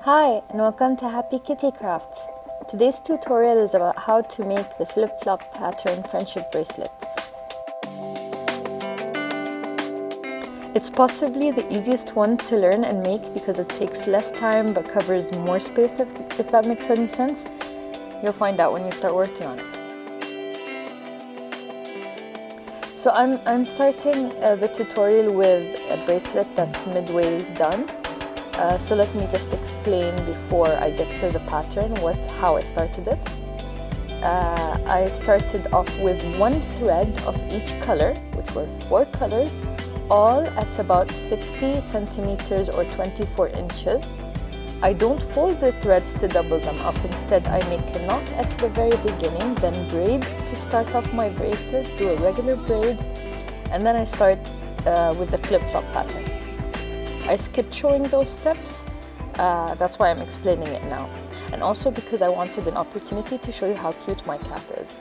Hi and welcome to HappyKittyCrafts. Today's tutorial is about how to make the flip-flop pattern friendship bracelet. It's possibly the easiest one to learn and make because it takes less time but covers more space, if that makes any sense. You'll find out when you start working on it. So I'm starting the tutorial with a bracelet that's midway done. So let me just explain before I get to the pattern how I started it. I started off with one thread of each color, which were 4 colors, all at about 60 centimeters or 24 inches. I don't fold the threads to double them up. Instead, I make a knot at the very beginning, then braid to start off my bracelet, do a regular braid, and then I start with the flip-flop pattern. I skipped showing those steps, that's why I'm explaining it now. And also because I wanted an opportunity to show you how cute my cat is.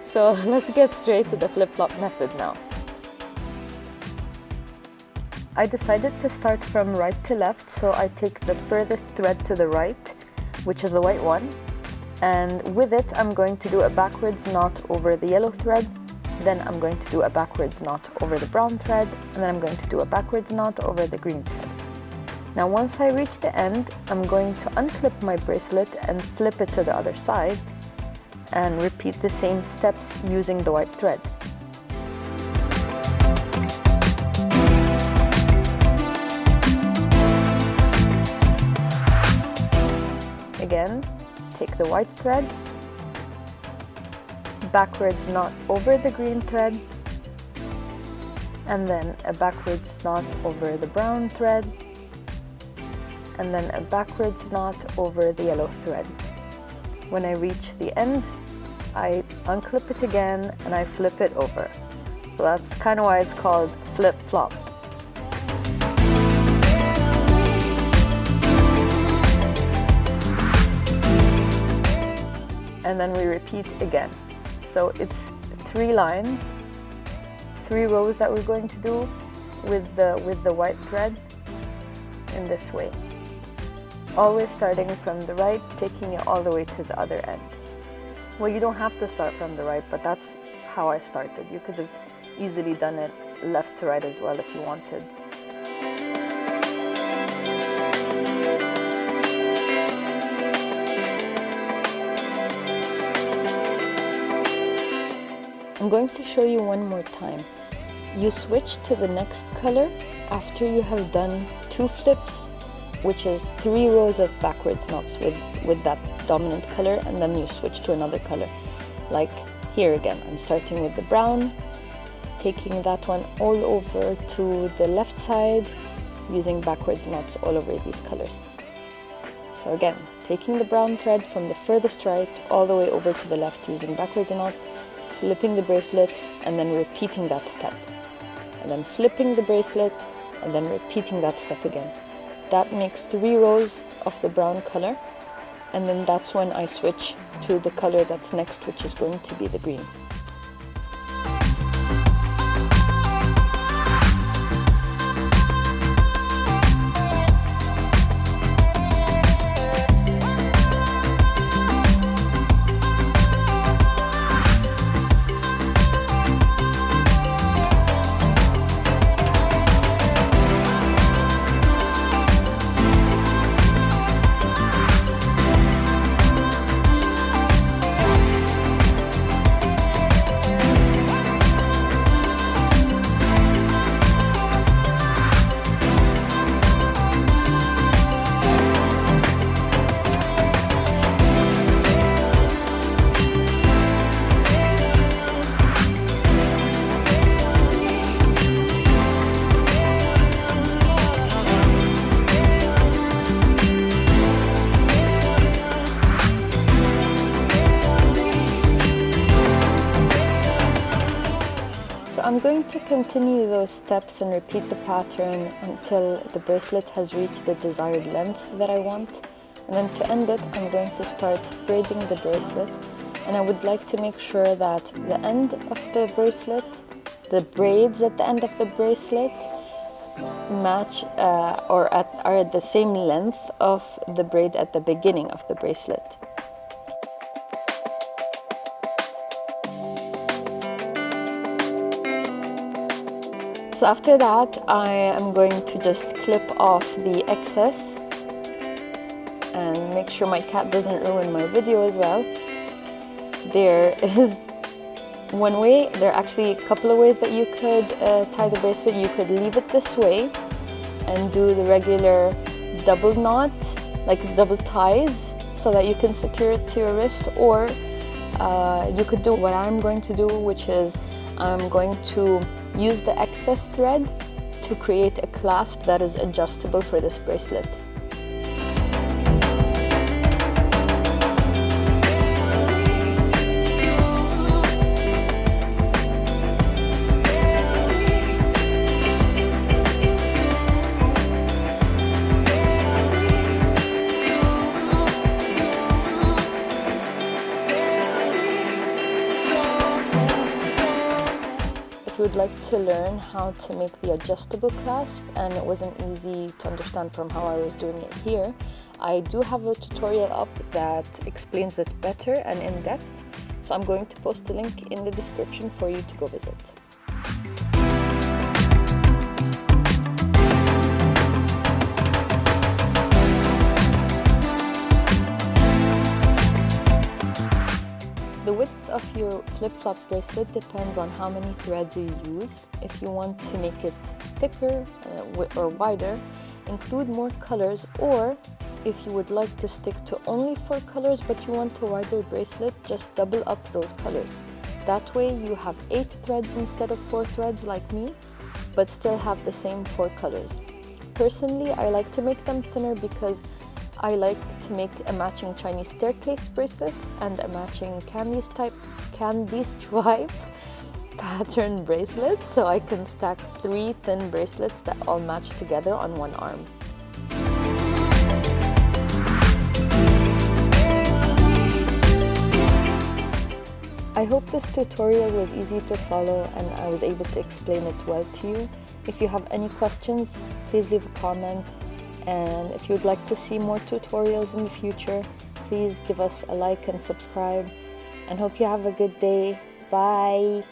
So let's get straight to the flip-flop method now. I decided to start from right to left, so I take the furthest thread to the right, which is the white one, and with it I'm going to do a backwards knot over the yellow thread, then I'm going to do a backwards knot over the brown thread, and then I'm going to do a backwards knot over the green thread. Now once I reach the end, I'm going to unclip my bracelet and flip it to the other side, and repeat the same steps using the white thread. Again, take the white thread, backwards knot over the green thread, and then a backwards knot over the brown thread, and then a backwards knot over the yellow thread. When I reach the end, I unclip it again and I flip it over. So that's kind of why it's called flip-flop. And then we repeat again. So it's 3 lines, 3 rows that we're going to do with the white thread in this way. Always starting from the right, taking it all the way to the other end. Well, you don't have to start from the right, but that's how I started. You could have easily done it left to right as well if you wanted. I'm going to show you one more time. You switch to the next color after you have done 2 flips, which is 3 rows of backwards knots with that dominant color, and then you switch to another color. Like here again, I'm starting with the brown, taking that one all over to the left side, using backwards knots all over these colors. So again, taking the brown thread from the furthest right all the way over to the left using backwards knot, flipping the bracelet, and then repeating that step. And then flipping the bracelet, and then repeating that step again. That makes 3 rows of the brown color, and then that's when I switch to the color that's next, which is going to be the green. I'm going to continue those steps and repeat the pattern until the bracelet has reached the desired length that I want. And then to end it, I'm going to start braiding the bracelet. And I would like to make sure that the end of the bracelet, the braids at the end of the bracelet, match or are at the same length of the braid at the beginning of the bracelet. So after that, I am going to just clip off the excess and make sure my cat doesn't ruin my video as well. There is one way, there are actually a couple of ways that you could tie the bracelet. You could leave it this way and do the regular double knot, like double ties, so that you can secure it to your wrist, or you could do what I'm going to do, which is I'm going to use the excess thread to create a clasp that is adjustable for this bracelet. If you would like to learn how to make the adjustable clasp and it wasn't easy to understand from how I was doing it here, I do have a tutorial up that explains it better and in depth, so I'm going to post the link in the description for you to go visit. The width of your flip-flop bracelet depends on how many threads you use. If you want to make it thicker or wider, include more colors, or if you would like to stick to only 4 colors but you want a wider bracelet, just double up those colors. That way you have 8 threads instead of 4 threads like me, but still have the same 4 colors. Personally, I like to make them thinner because I like to make a matching Chinese staircase bracelet and a matching candy stripe pattern bracelet, so I can stack 3 thin bracelets that all match together on one arm. I hope this tutorial was easy to follow and I was able to explain it well to you. If you have any questions, please leave a comment. And if you would like to see more tutorials in the future, please give us a like and subscribe. And hope you have a good day. Bye!